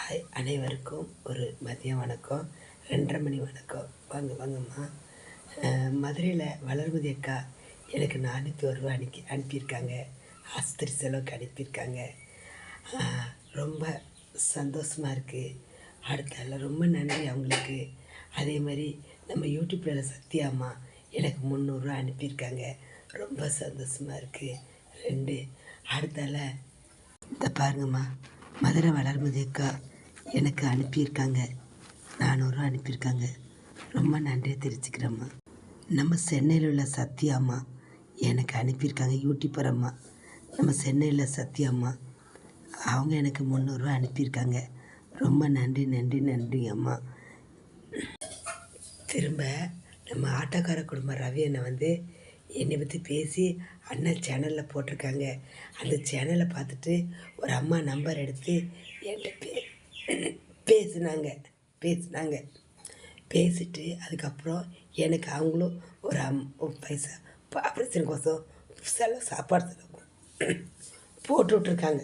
Hi, அனைவருக்கும் ஒரு மதியம் வணக்கம். 2:30 மணி வணக்கம். வாங்கம்மா. மதுரையில் வளர்மதி அக்கா எனக்கு ரூ. 401 அனுப்பியிருக்காங்க. ஆஸ்பத்திரி செலவுக்கு அனுப்பியிருக்காங்க. ரொம்ப சந்தோஷமாக இருக்குது. அடுத்தால ரொம்ப நன்றி அவங்களுக்கு. அதே மாதிரி நம்ம யூடியூப்பில் சத்யாம்மா எனக்கு ரூ. 300 அனுப்பியிருக்காங்க. ரொம்ப சந்தோஷமாக இருக்குது. 2 அடுத்தால இந்த பாருங்கம்மா, மதுரை வளர்மதி அக்கா எனக்கு அனுப்பியிருக்காங்க. ரூ. 400 அனுப்பியிருக்காங்க. ரொம்ப நன்றியை தெரிவிச்சுக்கிறேம்மா. நம்ம சென்னையில் உள்ள சத்யாம்மா எனக்கு அனுப்பியிருக்காங்க. யூடியூப்பர் அம்மா, நம்ம சென்னையில் சத்யாம்மா, அவங்க எனக்கு ரூ. 300 அனுப்பியிருக்காங்க. ரொம்ப நன்றி அம்மா. திரும்ப நம்ம ஆட்டோக்கார குடும்பம் ரவி அண்ணன் என்னை பற்றி பேசி அண்ணன் சேனலில் போட்டிருக்காங்க. அந்த சேனலை பார்த்துட்டு ஒரு அம்மா நம்பர் எடுத்து என்கிட்ட பேசினாங்க. பேசிட்டு அதுக்கப்புறம் எனக்கு அவங்களும் ஒரு பைசா ஆப்ரேஷனுக்கோசம் சாப்பாடு செலவு போட்டு விட்ருக்காங்க.